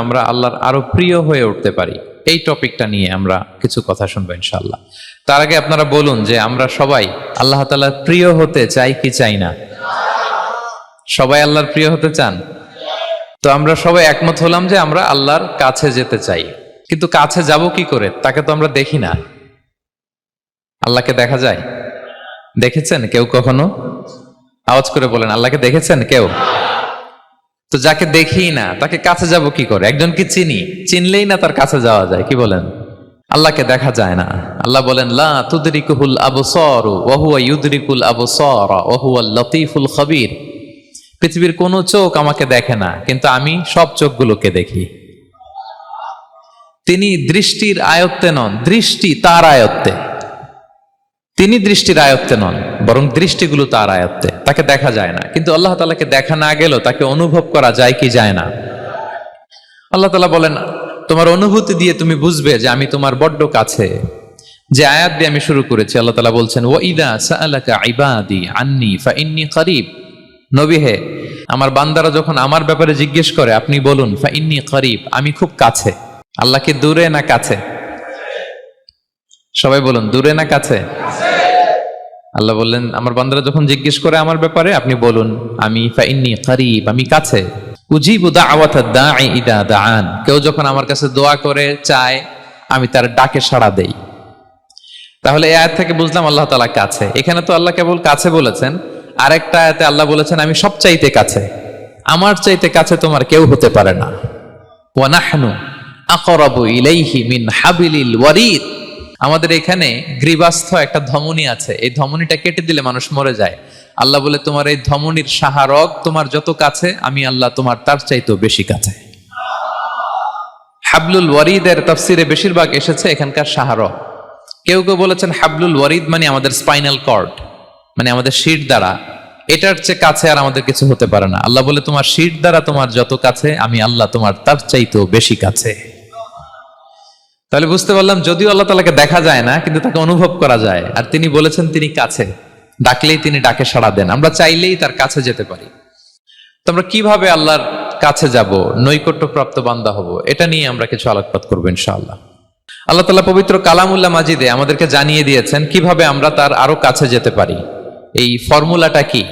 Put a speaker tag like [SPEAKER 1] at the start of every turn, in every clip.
[SPEAKER 1] আমরা আল্লাহর আরো প্রিয় হয়ে উঠতে পারি, এই টপিকটা নিয়ে আমরা কিছু কথা শুনবো ইনশাআল্লাহ। তার আগে আপনারা বলুন যে আমরা সবাই আল্লাহ তাআলার প্রিয় হতে চাই কি চাই না? সবাই আল্লাহর প্রিয় হতে চান? তো আমরা সবাই একমত হলাম যে আমরা আল্লাহর কাছে যেতে চাই, কিন্তু কাছে যাব কি করে? তাকে তো আমরা দেখি না। আল্লাহকে দেখা যায়? দেখেছেন কেউ কখনো? আওয়াজ করে বলেন, আল্লাহকে দেখেছেন কেউ? তো যাকে দেখি না তাকে কাছে যাব কি করে? একজনকে চিনলেই না তার কাছে যাওয়া যায়, কি বলেন? আল্লাহকে দেখা যায় না। আল্লাহ বলেন, লা তুদরিকুহুল আবসার ওয়া হুয়া ইউদরিকুল আবসার ওয়া হুয়াল লতীফুল খবীর। পৃথিবীর কোনো চোখ আমাকে দেখে না, কিন্তু আমি সব চোখগুলোকে দেখি। তিনি দৃষ্টির আয়ত্তে নন, দৃষ্টি তার আয়ত্তে। তিনি দৃষ্টির আয়ত্তে নন, বরং দৃষ্টিগুলো তার আয়ত্তে। তাকে দেখা যায় না, কিন্তু আল্লাহ তাআলাকে দেখা না গেলেও তাকে অনুভব করা যায় কি যায় না? আল্লাহ তাআলা বলেন, তোমার অনুভূতি দিয়ে তুমি বুঝবে যে আমি তোমার বড্ড কাছে। যে আয়াত দিয়ে আমি শুরু করেছি, আল্লাহ তাআলা বলছেন, ওয়া ইযা সাআলাকা ইবাদি আন্নী ফাইন্নী করিব। নবী হে, আমার বান্দারা যখন আমার ব্যাপারে জিজ্ঞেস করে আপনি বলুন ফাইন্নী করিব, আমি খুব কাছে। আল্লাহ কি দূরে না কাছে? সবাই বলুন, দূরে না কাছে? আল্লাহ বললেন, আমার বান্দারা যখন জিজ্ঞেস করে আমার ব্যাপারে আপনি বলুন আমি ফাইন্নী করিব, আমি কাছে। উজিবু দাওয়াতাদ দাঈ ইদা দাআন। কেউ যখন আমার কাছে দোয়া করে চায়, আমি তার ডাকে সাড়া দেই। তাহলে এই আয়াত থেকে বুঝলাম আল্লাহ তাআলা কাছে। এখানে তো আল্লাহ কেবল কাছে বলেছেন, আরেকটা আয়াতে আল্লাহ বলেছেন আমি সবচাইতে কাছে। আমার চাইতে কাছে তোমার কেউ হতে পারে না। ওয়া নাহনু আকরাবু ইলাইহি মিন হাবিলিল ওয়ারিদ। আমাদের এখানে গ্রীবাস্থ একটা ধমনী আছে, এই ধমনীটা কেটে দিলে মানুষ মরে যায়। আল্লাহ বলে, তোমার এই ধমনীর সাহারক তোমার যত কাছে, আমি আল্লাহ তোমার তার চাইতেও বেশি কাছে। হাবলুল ওয়ারিদের তাফসিরে বেশিরভাগ এসেছে এখানকার সাহারক। কেউ কেউ বলেছেন হাবলুল ওয়ারিদ মানে আমাদের স্পাইনাল কর্ড, মানে আমাদের শির দ্বারা। এটার চেয়ে কাছে আর আমাদের কিছু হতে পারে না। আল্লাহ বলে, তোমার শির দ্বারা তোমার যত কাছে, আমি আল্লাহ তোমার তার চাইতেও বেশি কাছে। তাহলে বুঝতে পারলাম, যদিও আল্লাহ তাআলাকে দেখা যায় না, কিন্তু তাকে অনুভব করা যায়। আর তিনি বলেছেন তিনি কাছে, ডাকলেই তিনি ডাকে সাড়া দেন। আমরা চাইলেই তার কাছে যেতে পারি। তো আমরা কিভাবে আল্লাহর কাছে যাব, নৈকট্যপ্রাপ্ত বান্দা হব, এটা নিয়ে আমরা কিছু আলোকপাত করবো ইনশাআল্লাহ। আল্লাহ তাআলা পবিত্র কালামুল্লাহ মাজিদে আমাদেরকে জানিয়ে দিয়েছেন কিভাবে আমরা তার আরো কাছে যেতে পারি। এই ফর্মুলাটা কি,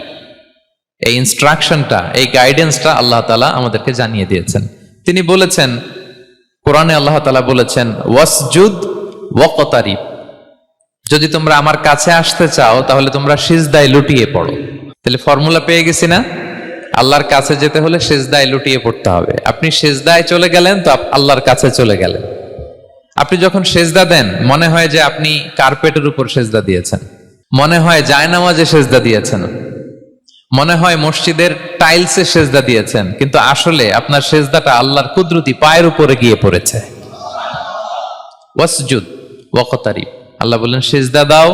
[SPEAKER 1] এই ইনস্ট্রাকশনটা, এই গাইডেন্সটা আল্লাহ তাআলা আমাদেরকে জানিয়ে দিয়েছেন। তিনি বলেছেন, কোরআনে আল্লাহ তাআলা বলেছেন, ওয়াসজুদ ওয়াকতারিব। যদি তোমরা আমার কাছে আসতে চাও তাহলে তোমরা সিজদায় লুটিয়ে পড়ো। তাহলে ফর্মুলা পেয়ে গেছি না? আল্লাহর কাছে যেতে হলে সিজদায় লুটিয়ে পড়তে হবে। আপনি সিজদায় চলে গেলেন তো আল্লাহর কাছে চলে গেলেন। আপনি যখন সেজদা দেন, মনে হয় যে আপনি কার্পেটের উপর সেজদা দিয়েছেন, মনে হয় জায়নামাজে সেজদা দিয়েছেন, মনে হয় মসজিদের টাইলসে সেজদা দিয়েছেন, কিন্তু আসলে আপনার সেজদাটা আল্লাহর কুদরতি পায়ের উপরে গিয়ে পড়েছে। ওয়াসজুদ ওয়াকতারিব। আল্লাহ বললেন, সেজদা দাও,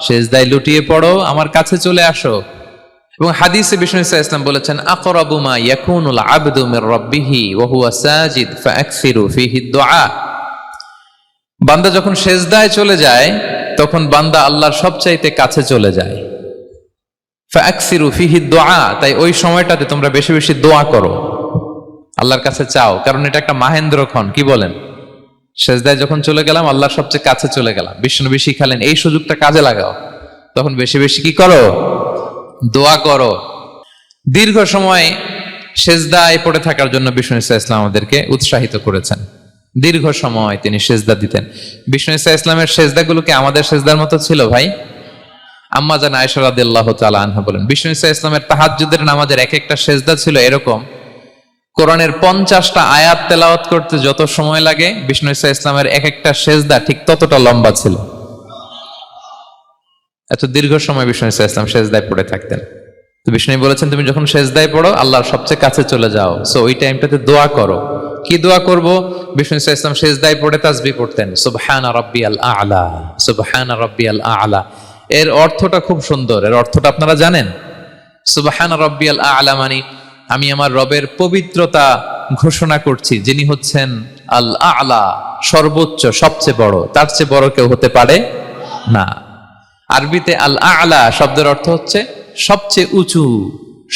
[SPEAKER 1] সেজদায় লুটিয়ে পড়ো, আমার কাছে চলে আসো। এবং হাদিসে বিষ্ণু ইসলাম বলেছেন, আকরাবু মা ইয়াকুনুল আবদু মির রাব্বিহি ওয়া হুয়া সাজিদ ফাআকসিরু ফীহি দুআ। বান্দা যখন সেজদায় চলে যায়, তখন বান্দা আল্লাহর সবচাইতে কাছে চলে যায়। ফাআকসিরু ফীহি দুআ। তাই ওই সময়টাতে তোমরা বেশি বেশি দোয়া করো, আল্লাহর কাছে চাও, কারণ এটা একটা মাহেন্দ্রক্ষণ। কি বলেন? সেজদায় যখন চলে গেলাম, আল্লাহর সবচেয়ে কাছে চলে গেলাম। বিষ্ণু শিখালেন এই সুযোগটা কাজে লাগাও, তখন বেশি বেশি কি করো? দোয়া করো। দীর্ঘ সময় সেজদায় পড়ে থাকার জন্য বিষ্ণু ইসলাম আমাদেরকে উৎসাহিত করেছেন। দীর্ঘ সময় তিনি সেজদা দিতেন। বিষ্ণু ইসলামের সেজদাগুলোকে আমাদের সেজদার মতো ছিল ভাই? আম্মা জান আয়েশা রাদিয়াল্লাহু তাআলা আনহা বলেন, বিষ্ণু ইসলামের তাহাজ্জুদের নামাজের এক একটা সেজদা ছিল এরকম, কোরআনের 50টা আয়াত তেলাওয়াত করতে যত সময় লাগে, বিষ্ণু ইসলামের এক একটা সেজদা ঠিক ততটা লম্বা ছিল। এত দীর্ঘ সময় বিষ্ণু ইসলাম সেজদায় পড়ে থাকতেন। তো বিষ্ণু বলেছেন, তুমি যখন সেজদায় পড়ো আল্লাহর সবচেয়ে কাছে চলে যাও। সো ওই টাইমটাতে দোয়া করো। কি দোয়া করব? বিষ্ণু ইসলাম সেজদায় পড়ে তাসবিহ পড়তেন, সুবহানা রাব্বিয়াল আ'লা, সুবহানা রাব্বিয়াল আ'লা। এর অর্থটা খুব সুন্দর। এর অর্থটা আপনারা জানেন? সুবহানা রাব্বিয়াল আ'লা মানে আমি আমার রবের পবিত্রতা ঘোষণা করছি, যিনি হচ্ছেন আল আ'লা, সর্বোচ্চ, সবচেয়ে বড়। তার চেয়ে বড় কেউ হতে পারে না। আরবিতে আল আ'লা শব্দের অর্থ হচ্ছে সবচেয়ে উঁচু,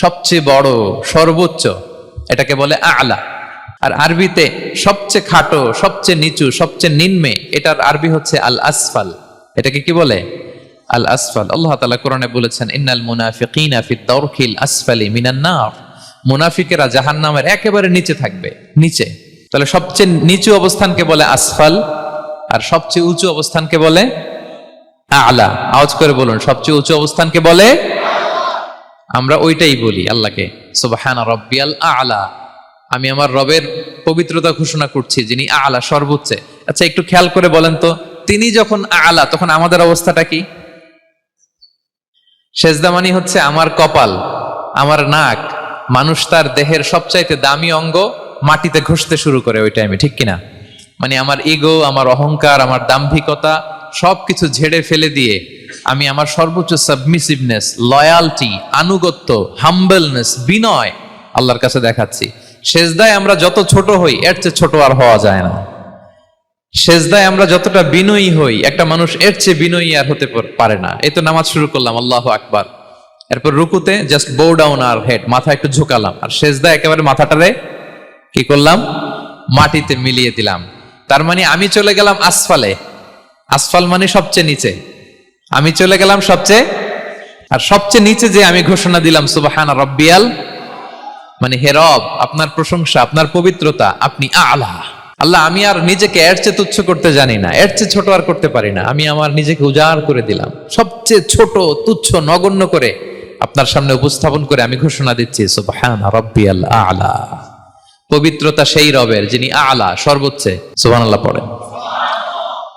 [SPEAKER 1] সবচেয়ে বড়, সর্বোচ্চ। এটাকে বলে আ'লা। আর আরবিতে সবচেয়ে খাটো, সবচেয়ে নিচু, সবচেয়ে নিম্নে, এটার আরবি হচ্ছে আল আসফাল। এটাকে কি বলে? আল আসফাল। আল্লাহ তাআলা কোরআনে বলেছেন, ইন্নাল মুনাফিকিনা ফিদ দারকিল আসফালি মিনান নার। মুনাফিকেরা জাহান্নামের একেবারে নিচে থাকবে, নিচে। তাহলে সবচেয়ে নিচু অবস্থানকে বলে আসফাল, আর সবচেয়ে উঁচু অবস্থানকে বলে আলা। আওয়াজ করে বলুন, সবচেয়ে উঁচু অবস্থানকে বলে। আমরা ওইটাই বলি আল্লাহকে, সুবহানা রাব্বিয়াল আ'লা। আমি আমার রবের পবিত্রতা ঘোষণা করছি, যিনি আ'লা, সর্বোচ্চ। আচ্ছা, একটু খেয়াল করে বলেন তো, তিনি যখন আ'লা, তখন আমাদের অবস্থাটা কি? সেজদা মানে হচ্ছে আমার কপাল, আমার নাক, মানুষ তার দেহের সবচাইতে দামি অঙ্গ মাটিতে ঘষতে শুরু করে ওই টাইমে, ঠিক কিনা? মানে আমার ইগো, আমার অহংকার, আমার দাম্ভিকতা সবকিছু ঝেড়ে ফেলে দিয়ে আমি আমার সর্বোচ্চ সাবমিসিভনেস, লয়ালটি, আনুগত্য, হাম্বলনেস, বিনয় আল্লাহর কাছে দেখাচ্ছি। সেজদায় আমরা যত ছোট হই, এর চেয়ে ছোট আর হওয়া যায় না। সেজদায় আমরা যতটা বিনয়ী হই, একটা মানুষ এর চেয়ে বিনয়ী আর হতে পারে না। এই তো নামাজ শুরু করলাম, আল্লাহু আকবার, এরপর রুকুতে জাস্ট বো ডাউন আর হেড, মাথা একটু ঝুঁকালাম, আর সেজদায় একেবারে মাথাটারে কি করলাম? মাটিতে মিলিয়ে দিলাম। তার মানে আমি চলে গেলাম আসফালে। আসফাল মানে সবচেয়ে নিচে, আমি চলে গেলাম সবচেয়ে। আর সবচেয়ে নিচে যে আমি ঘোষণা দিলাম সুবহানা রাব্বিয়াল, মানে হে রব, আপনার প্রশংসা, আপনার পবিত্রতা, আপনি আ'লা। আল্লাহ, আমি আর নিজেকে এর চেয়ে তুচ্ছ করতে জানি না, এর চেয়ে ছোট আর করতে পারি না। আমি আমার নিজেকে উজাড় করে দিলাম, সবচেয়ে ছোট, তুচ্ছ, নগণ্য করে আপনার সামনে উপস্থাপন করে আমি ঘোষণা দিচ্ছি সুবহানা রাব্বিয়াল আ'লা। পবিত্রতা সেই রবের যিনি আ'লা, সর্বোচ্চ। সুবহানাল্লাহ পড়েন।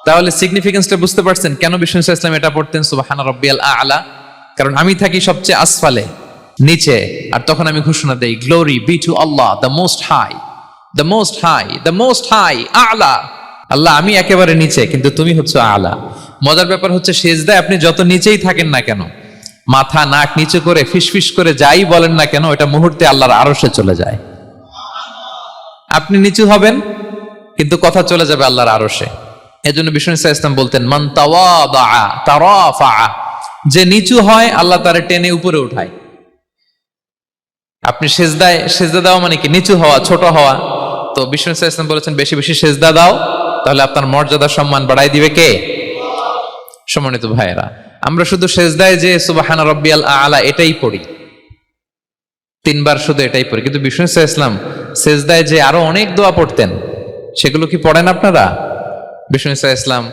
[SPEAKER 1] তাহলে সিগনিফিকেন্সটা বুঝতে পারছেন কেন বিষ্ণু ইসলাম এটা পড়তেন সুবহানা রাব্বিয়াল আ'লা? কারণ আমি থাকি সবচেয়ে আসফালে, নিচে, আর তখন আমি ঘোষণা দেই, glory be to Allah the most high, the most high, the most high, আ'লা। আল্লাহ, আমি একেবারে নিচে, কিন্তু তুমি হচ্ছে আ'লা। মজার ব্যাপার হচ্ছে, সেজদায় আপনি যত নিচেই থাকেন না কেন, মাথা নাক নিচে করে ফিসফিস করে যাই বলেন না কেন, এটা মুহূর্তে আল্লাহর আরশে চলে যায়। আপনি নিচু হবেন, কিন্তু কথা চলে যাবে আল্লাহর আরশে। এজন্য বিষ্ণু ইসলাম বলতেন, মান তাওয়াদা তারাফা, যে নিচু হয় আল্লাহ তারে টেনে উপরে উঠায়। আপনি সেজদা দাও মানে কি? নিচু হওয়া, ছোট হওয়া। তো বিষ্ণু ইসলাম বলেছেন, বেশি বেশি সেজদা দাও, তাহলে আপনার মর্যাদা, সম্মান বাড়াই দিবে কে? সম্মানিত ভাইয়েরা, আমরা শুধু সেজদায় যে সুবহানা রাব্বিয়াল আ'লা এটাই পড়ি, 3 বার শুধু এটাই পড়ি, কিন্তু বিষ্ণু ইসলাম সেজদায় যে আরো অনেক দোয়া পড়তেন, সেগুলো কি পড়েন আপনারা? বিষ্ণু ইসলাম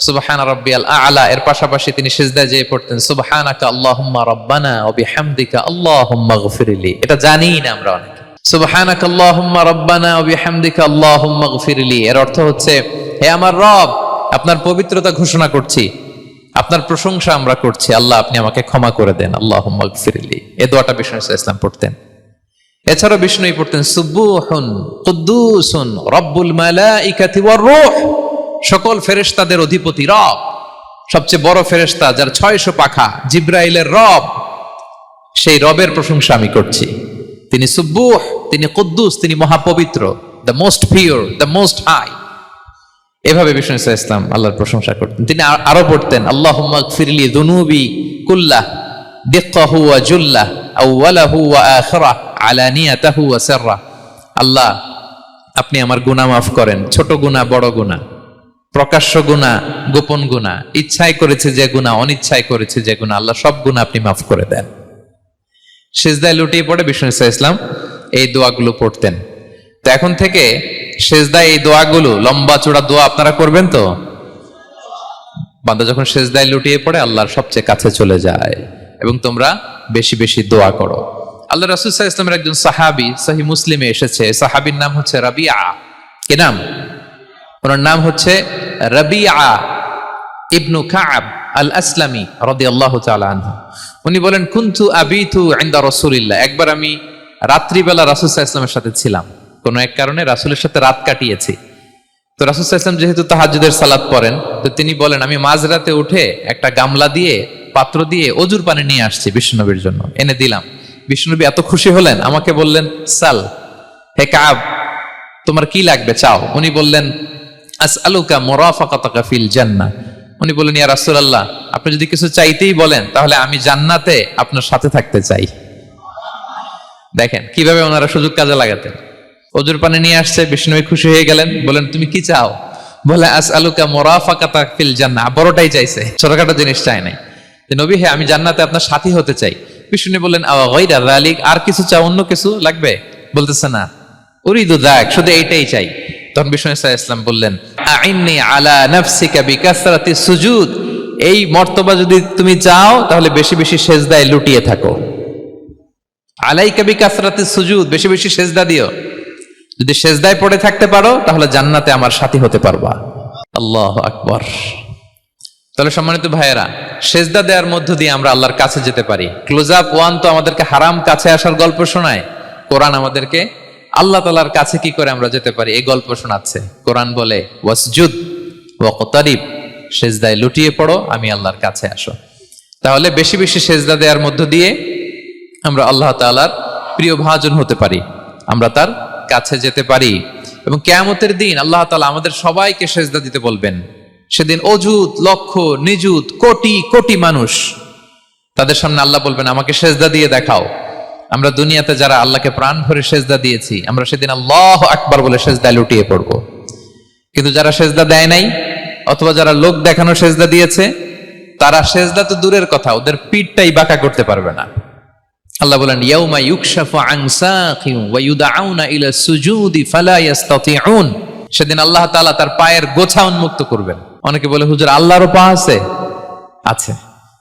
[SPEAKER 1] সুবহানা রাব্বিয়াল আ'লা এর পাশাপাশি তিনি সিজদায় যেয়ে পড়তেন সুবহানাকা আল্লাহুম্মা রাব্বানা ওয়া বিহামদিকা আল্লাহুম্মা গফিরলি। এটা জানিই না আমরা অনেকে। সুবহানাকা আল্লাহুম্মা রাব্বানা ওয়া বিহামদিকা আল্লাহুম্মা গফিরলি এর অর্থ হচ্ছে, হে আমার রব, আপনার পবিত্রতা ঘোষণা করছি, আপনার প্রশংসা আমরা করছি, আল্লাহ আপনি আমাকে ক্ষমা করে দেন, আল্লাহুম্মা গফিরলি। এই দোয়াটা বিষ্ণু ইসলাম পড়তেন। এছাড়াও বিষ্ণুই পড়তেন সুবহুন কুদ্দুসুন রব্বুল মালাইকাতি ওয়ার রূহ, সকল ফেরেশতাদের অধিপতি রব, সবচেয়ে বড় ফেরেশতা যার 600 পাখা, জিব্রাইলের রব, সেই রবের প্রশংসা আমি করছি। তিনি সুবুহ, তিনি কুদ্দুস, তিনি মহাপবিত্র, the most pure, the most high. এভাবে বিষ্ণু ইসলাম আল্লাহর প্রশংসা করতেন। তিনি আরো পড়তেন আল্লাহুম্মা গফিরলি যুনুবি কুল্লাহ দিক্কাহু ওয়া জুল্লাহ আউওয়ালাহু ওয়া আখিরাহ আলানিয়াতাহু ওয়া সিররাহ। আল্লাহ, আপনি আমার গুনাহ মাফ করেন, ছোট গুনাহ, বড় গুনাহ, প্রকাশ্য গুনাহ, গোপন গুনাহ, ইচ্ছায় করেছে যে গুনাহ, অনিচ্ছায় করেছে যে গুনাহ, আল্লাহ সব গুনাহ আপনি মাফ করে দেন। সিজদায় লুটিয়ে পড়ে বিষ্ণু ইসলাম এই দোয়াগুলো পড়তেন। তো এখন থেকে সিজদায় এই দোয়াগুলো, লম্বা চূড়া দোয়া আপনারা করবেন তো? বান্দা যখন সিজদায় লুটিয়ে পড়ে আল্লাহর সবচেয়ে কাছে চলে যায়, এবং তোমরা বেশি বেশি দোয়া করো। আল্লাহ রাসূল সাল্লাল্লাহু আলাইহি ওয়াসাল্লামের একজন সাহাবী সহিহ মুসলিমে এসেছে, সাহাবীর নাম হচ্ছে রাবিআ। কি নাম? ওনার নাম হচ্ছে রাবিআ ইবনু কাব আল আসলামি রাদিয়াল্লাহু তাআলা আনহু। উনি বলেন, কুনতু আবিতু ইনদা রাসূলিল্লাহ, একবার আমি রাত্রিবেলা রাসূল সাল্লাল্লাহু আলাইহি ওয়াসাল্লামের সাথে ছিলাম, কোনো এক কারণে রাসূলের সাথে রাত কাটিয়েছি। তো রাসূল সাল্লাল্লাহু আলাইহি ওয়াসাল্লাম যেহেতু তাহাজ্জুদের সালাত পড়েন, তো তিনি বলেন, আমি মাঝরাতে উঠে একটা গামলা দিয়ে, পাত্র দিয়ে অজুর পানি নিয়ে আসছি বিষ্ণুনবীর জন্য, এনে দিলাম। বিষ্ণুনবী এত খুশি হলেন, আমাকে বললেন, সাল, হে কাব, তোমার কি লাগবে চাও। উনি বললেন, আসআলুকা মুরাফাকাতাকা ফিল জান্নাহ। উনি বললেন, ইয়া রাসূলুল্লাহ, আপনি যদি কিছু চাইতেই বলেন, তাহলে আমি জান্নাতে আপনার সাথে থাকতে চাই। দেখেন কিভাবে ওনারা সুযোগ কাজে লাগাতেন। অজুর পানি নিয়ে আসছে, বিষ্ণুনবী খুশি হয়ে গেলেন, বলেন তুমি কি চাও? বলে আসআলুকা মুরাফাকাতা ফিল জান্নাহ, বড়টাই চাইছে, ছোটখাটো জিনিস চাই নাই। নবী হে, আমি জান্নাতে আপনার সাথী হতে চাই। বিষ্ণু বললেন আওয়া গায়রা যালিক, আর কিছু চাও, অন্য কিছু লাগবে? বলতেছে না, উরিদু যাক, শুধু এইটাই চাই। তখন বিষ্ণু সাল্লাল্লাহু আলাইহি ওয়াসাল্লাম বললেন আইন্নি আলা নাফসিকা বিকাসরাতি সুজুদ, এই মর্তবা যদি তুমি চাও তাহলে বেশি বেশি সেজদায় লুটিয়ে থাকো। আলাইকা বিকাসরাতি সুজুদ, বেশি বেশি সেজদা দিও। যদি সেজদায় পড়ে থাকতে পারো তাহলে জান্নাতে আমার সাথী হতে পারবা। আল্লাহু আকবার। তাহলে সম্মানিত ভাইয়েরা, সেজদা দেওয়ার মধ্য দিয়ে আমরা আল্লাহর কাছে যেতে পারি। ক্লোজ আপ ওয়ান তো আমাদেরকে হারাম কাছে আসার গল্প শোনায়, কোরআন আমাদেরকে আল্লাহ তাআলার কাছে কি করে আমরা যেতে পারি এই গল্প শোনাচ্ছে। কোরআন বলে ওয়াসজুদ ওয়াকতারিব, সেজদায় লুটিয়ে পড়ো, আমি আল্লাহর কাছে আসো। তাহলে বেশি বেশি সেজদা দেওয়ার মধ্য দিয়ে আমরা আল্লাহ তাআলার প্রিয় ভাজন হতে পারি, আমরা তার কাছে যেতে পারি। এবং কিয়ামতের দিন আল্লাহ তাআলা আমাদের সবাইকে সেজদা দিতে বলবেন। সেদিন অযুত লক্ষ নিযুত কোটি কোটি মানুষ, তাদের সামনে আল্লাহ বলবেন আমাকে সেজদা দিয়ে দেখাও। আমরা দুনিয়াতে যারা আল্লাহকে প্রাণ ভরে সেজদা দিয়েছি, আমরা সেদিন আল্লাহু আকবার বলে সেজদায় লুটিয়ে পড়ব। কিন্তু যারা সেজদা দেয় নাই, অথবা যারা লোক দেখানো সেজদা দিয়েছে, তারা সেজদা তো দূরের কথা, ওদের পিঠটাই বাঁকা করতে পারবে না। আল্লাহ বলেন ইয়াউমা ইউকশাফু আন সাকিন ওয়া ইউদআউনা ইলা সুজুদি ফালা ইস্তাতিউন, সেদিন আল্লাহ তাআলা তার পায়ের গোছা উন্মুক্ত করবেন। অনেকে বলে হুজুর আল্লাহরও পা আছে? আছে,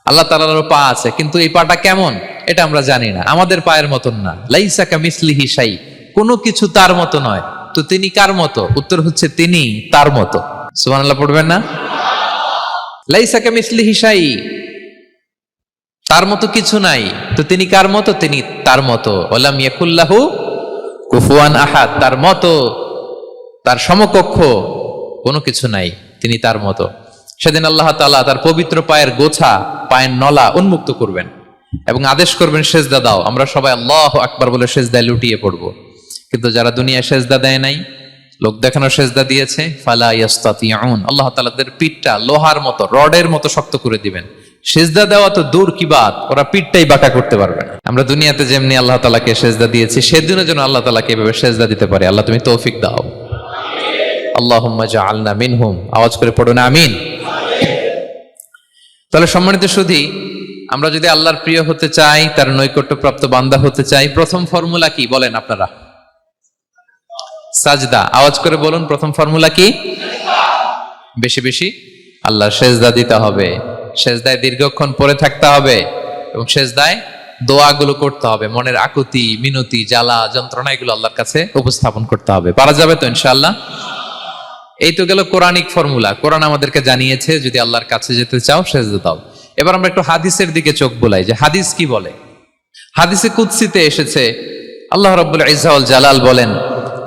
[SPEAKER 1] আল্লাহ তাআলারও পা আছে, কিন্তু এই পাটা কেমন এটা আমরা জানি না, আমাদের পায়ের মতন না। লাইসা কামিসলিহি শাই, কোনো কিছু তার মতো নয়। তো তিনি কার মতো? উত্তর হচ্ছে তিনি তার মতো। সুবহানাল্লাহ পড়বেন না? লাইসা কামিসলিহি শাই, তার মতো কিছু নাই। তো তিনি কার মতো? তিনি তার মতো। ওয়ালাম ইয়াকুল্লাহু কুফুয়ান আহাদ, তার মতো, তার সমকক্ষ কোনো কিছু নাই, তিনি তার মতো। সেদিন আল্লাহ তাআলা তার পবিত্র পায়ের গোছা, পায়ের নলা উন্মুক্ত করবেন এবং আদেশ করবেন সেজদা দাও। আমরা সবাই আল্লাহু আকবার বলে সেজদায় লুটিয়ে পড়ব। কিন্তু যারা দুনিয়ায় সেজদা দেয় নাই, লোক দেখানো সেজদা দিয়েছে, ফালা ইস্তাতিউন, আল্লাহ তাআলা তাদের পিঠটা লোহার মতো, রডের মতো শক্ত করে দিবেন। সেজদা দেওয়া তো দূর কি বাত, ওরা পিঠটাই বাঁকা করতে পারবে না। আমরা দুনিয়াতে যেমনি আল্লাহ তাআলাকে সেজদা দিয়েছি, সেদিনও যেন আল্লাহ তাআলাকে এভাবে সেজদা দিতে পারে। আল্লাহ তুমি তৌফিক দাও। আল্লাহুম্মা জাআলনা মিনহুম, আওয়াজ করে পড়ুন আমিন। তাহলে সম্মানিত সুধী, আমরা যদি আল্লাহর প্রিয় হতে চাই, তার নৈকট্যপ্রাপ্ত বান্দা হতে চাই, প্রথম ফর্মুলা কি বলেন আপনারা? সাজদা। আওয়াজ করে বলুন, প্রথম ফর্মুলা কি? বেশি বেশি আল্লাহর সেজদা দিতে হবে, সেজদায় দীর্ঘক্ষণ পড়ে থাকতে হবে এবং সেজদায় দোয়াগুলো করতে হবে। মনের আকুতি মিনতি জ্বালা যন্ত্রণা এগুলো আল্লাহর কাছে উপস্থাপন করতে হবে। পারা যাবে তো ইনশাআল্লাহ? এই তো গেল কোরআনিক ফর্মুলা। কোরআন আমাদেরকে জানিয়েছে যদি আল্লাহর কাছে যেতে চাও সেজদা দাও। এবার আমরা একটু হাদিসের দিকে চোখ বোলাই যে হাদিস কি বলে। হাদিসে কুদসিতে এসেছে, আল্লাহ রাব্বুল ইজ্জা ওয়াল জালাল বলেন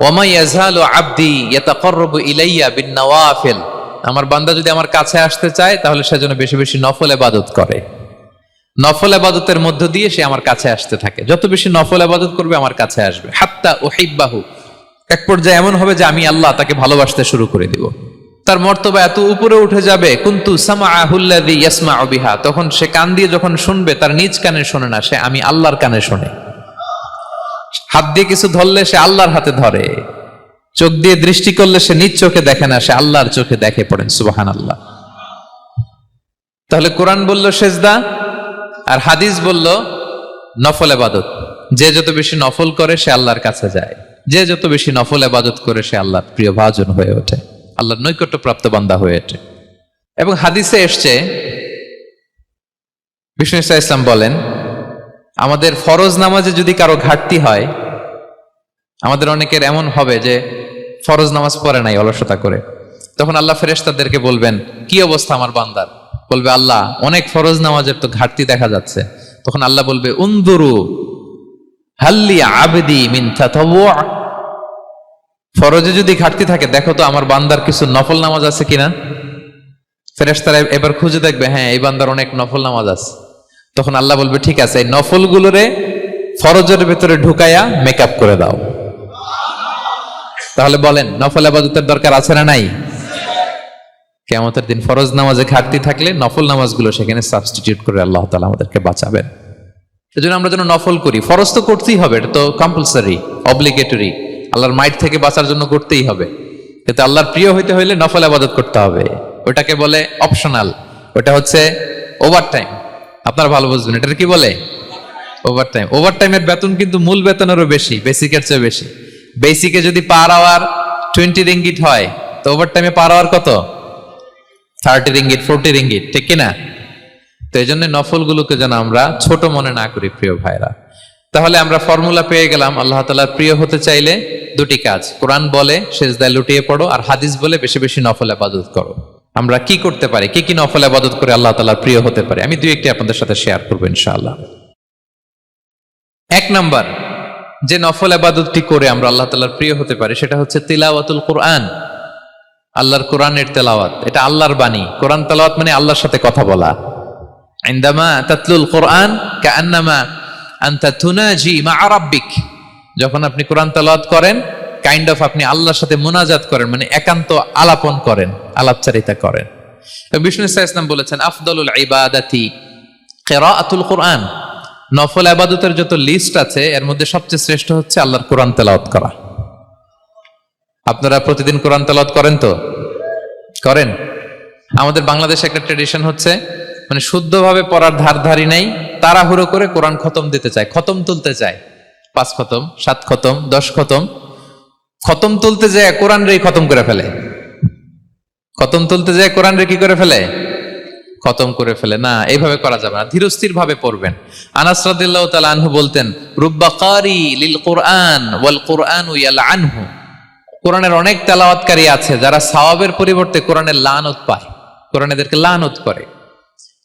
[SPEAKER 1] ওয়ামা ইয়াজালু আবদি ইয়াতাকাররাবু ইলাইয়া বিন-নওয়াফিল, আমার বান্দা যদি আমার কাছে আসতে চায় তাহলে সে যেন বেশি বেশি নফল ইবাদত করে। নফল ইবাদতের মধ্য দিয়ে সে আমার কাছে আসতে থাকে। যত বেশি নফল ইবাদত করবে আমার কাছে আসবে। হাত্তা উহিব্বাহু, এক পর্যায়ে এমন হবে যে আমি আল্লাহ তাকে ভালোবাসতে শুরু করে দিব। তার মর্তবা এত উপরে উঠে যাবে, কুনতু সামাআহুল্লাযী ইয়াসমাউ বিহা, তখন সে কান দিয়ে যখন শুনবে তার নিজ কানে শোনে না, সে আমি আল্লাহর কানে শোনে। হাত দিয়ে কিছু ধরলে সে আল্লাহর হাতে ধরে, চোখ দিয়ে দৃষ্টি করলে সে নিজ চোখে দেখে না, সে আল্লাহর চোখে দেখে। পড়েন সুবহানাল্লাহ। তাহলে কোরআন বলল সেজদা আর হাদিস বলল নফল ইবাদত। যে যত বেশি নফল করে সে আল্লাহর কাছে যায়, যে যত বেশি নফল ইবাদত করে সে আল্লাহর প্রিয় ভাজন হয়ে ওঠে, আল্লাহর নৈকট্য প্রাপ্ত বান্দা হয়ে ওঠে। এবং হাদিসে এসছে, বিষ্ণু ইসলাম বলেন আমাদের ফরজ নামাজে যদি কারো ঘাটতি হয়, আমাদের অনেকের এমন হবে যে ফরজ নামাজ পড়ে নাই অলসতা করে, তখন আল্লাহ ফেরেশতাদেরকে বলবেন কি অবস্থা আমার বান্দার? বলবে আল্লাহ অনেক ফরজ নামাজের তো ঘাটতি দেখা যাচ্ছে। তখন আল্লাহ বলবে উনদুরু হাল্লি আবদি মিন তাতাওয়ু, ফরজে যদি ঘাটতি থাকে দেখো তো আমার বান্দার কিছু নফল নামাজ আছে কিনা। ফেরেশতারা এবার খুঁজে দেখবে, হ্যাঁ এই বান্দার অনেক নফল নামাজ আছে। তখন আল্লাহ বলবে ঠিক আছে, এই নফলগুলোরে ফরজের ভেতরে ঢুকাইয়া মেকআপ করে দাও। তাহলে বলেন নফল ইবাদতের দরকার আছে না নাই? কিয়ামতের দিন ফরজ নামাজে ঘাটতি থাকলে নফল নামাজগুলো সেখানে সাবস্টিটিউট করে আল্লাহ তাআলা আমাদেরকে বাঁচাবেন। এজন্য আমরা যেন নফল করি। ফরজ তো করতেই হবে, এটা তো কম্পালসারি, অব্লিগেটরি। আল্লাহর মাইট থেকে বাঁচার জন্য করতেই হবে, কিন্তু আল্লাহর প্রিয় হইতে হইলে নফল ইবাদত করতে হবে। ওটাকে বলে অপশনাল, ওটা হচ্ছে ওভারটাইম। আপনারা ভালো বুঝবেন, এটা কি বলে? ওভারটাইম। ওভারটাইমের বেতন কিন্তু মূল বেতনেরও বেশি, বেসিকের চেয়ে বেশি। বেসিকে যদি পার আওয়ার 20 রিঙ্গিট হয়, তো ওভারটাইমে পার আওয়ার কত? 30 রিঙ্গিট, 40 রিঙ্গিট, ঠিক কিনা? তো এই জন্য নফলগুলোকে যেন আমরা ছোট মনে না করি প্রিয় ভাইরা। তাহলে আমরা ফর্মুলা পেয়ে গেলাম, আল্লাহ তাআলার প্রিয় হতে চাইলে দুটি কাজ, কোরআন বলে সিজদায় লুটিয়ে পড়ো, আর হাদিস বলে বেশি বেশি নফল ইবাদত করো। আমরা কি করতে পারি, কি কি নফল ইবাদত করে আল্লাহ তাআলার প্রিয় হতে পারি, আমি দুই একটি আপনাদের সাথে শেয়ার করবো ইনশাআল্লাহ। এক নাম্বার যে নফল ইবাদতটি করে আমরা আল্লাহ তাআলার প্রিয় হতে পারি, সেটা হচ্ছে তিলাওয়াতুল কোরআন, আল্লাহর কোরআনের তেলাওয়াত। এটা আল্লাহর বাণী। কোরআন তেলাওয়াত মানে আল্লাহর সাথে কথা বলা। ইনদামা তাতলুল কোরআন কাআন্নামা আনতা তুনাজি মা রাব্বিক, যখন আপনি কোরআন তেলাওয়াত করেন কাইন্ড অফ আপনি আল্লাহর সাথে মুনাজাত করেন, মানে একান্ত আলাপন করেন, আলাপচারিতা করেন। বিষ্ণু সাল্লাল্লাহু আলাইহি ওয়াসাল্লাম বলেছেন, আফদলুল ইবাদাতি কিরাআতুল কোরআন, নফল ইবাদতের যত লিস্ট আছে এর মধ্যে সবচেয়ে শ্রেষ্ঠ হচ্ছে আল্লাহর কোরআন তেলাওয়াত করা। আপনারা প্রতিদিন কোরআন তেলাওয়াত করেন তো? করেন? আমাদের বাংলাদেশে একটা ট্রেডিশন হচ্ছে, মানে শুদ্ধভাবে পড়ার ধারধারি নাই, তাড়াহুড়ো করে কোরআন খতম দিতে চায়, খতম তুলতে চায়, 5 খতম, 7 খতম, 10 খতম। খতম তুলতে যায় কোরআন রে খতম করে ফেলে, খতম তুলতে যায় কোরআন রে কি করে ফেলে? খতম করে ফেলে। না, এইভাবে করা যাবে না, ধীরস্থির ভাবে পড়বেন। আনাস রাদিয়াল্লাহু তাআলা আনহু বলতেন, রুব্বা কারি লিল কোরআন ওয়াল কোরআনু ইয়ালআনহু, কোরআনের অনেক তেলাওয়াতকারী আছে যারা সওয়াবের পরিবর্তে কোরআনের লানত পায়, কোরআন এদেরকে লানত করে।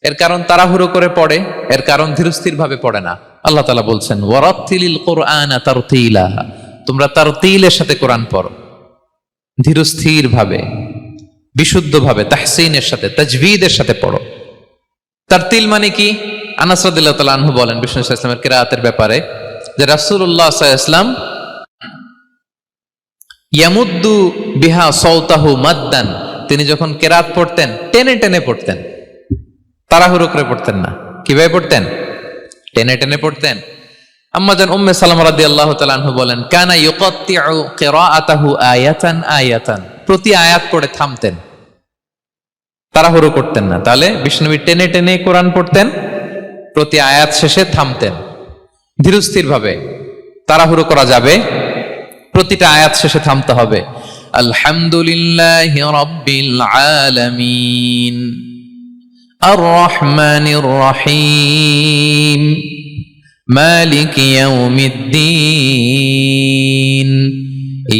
[SPEAKER 1] এর কারণ তাড়াহুড়ো করে পড়ে, এর কারণ ধীরস্থির ভাবে পড়ে না। আল্লাহ তাআলা বলছেন, ওয়ারাত্তিলিল কোরআনা তারতিলা, তোমরা তারতিলের সাথে কোরআন পড়ো, ধীরস্থির ভাবে, বিশুদ্ধ ভাবে, তাহসিনের সাথে, তাজবিদের সাথে পড়ো। তারতিল মানে কি? আনাস রাদিয়াল্লাহু তাআলা আনহু বলেন বিষ্ণু সাল্লাল্লাহু আলাইহি ওয়াসাল্লামের কিরাআতের ব্যাপারে, যে রাসূলুল্লাহ সাল্লাল্লাহু আলাইহি ওয়াসাল্লাম ইয়ামুদ্দু বিহা সাওতাহু মাদ্দান, তিনি যখন কিরাত পড়তেন টেনে টেনে পড়তেন, তাড়াহুড়ো করে পড়তেন না। কিভাবে পড়তেন? টেনে টেনে পড়তেন। আম্মা জান উম্মে সালামা রাদিয়াল্লাহু তাআলা আনহা বলেন, কানা ইউকাত্তিউ কিরাআতাহু আয়াতান আয়াতান, প্রতি আয়াত পড়ে থামতেন, তাড়াহুড়ো করতেন না। তাহলে বিষ্ণুবী টেনে টেনে কোরআন পড়তেন, প্রতি আয়াত শেষে থামতেন, ধীরস্থির ভাবে, তাড়াহুড়ো করা যাবে, প্রতিটা আয়াত শেষে থামতে হবে। আলহামদুলিল্লাহি রাব্বিল আলামিন আর রহমানির রহিম মালিকি ইয়াউমিদ্দিন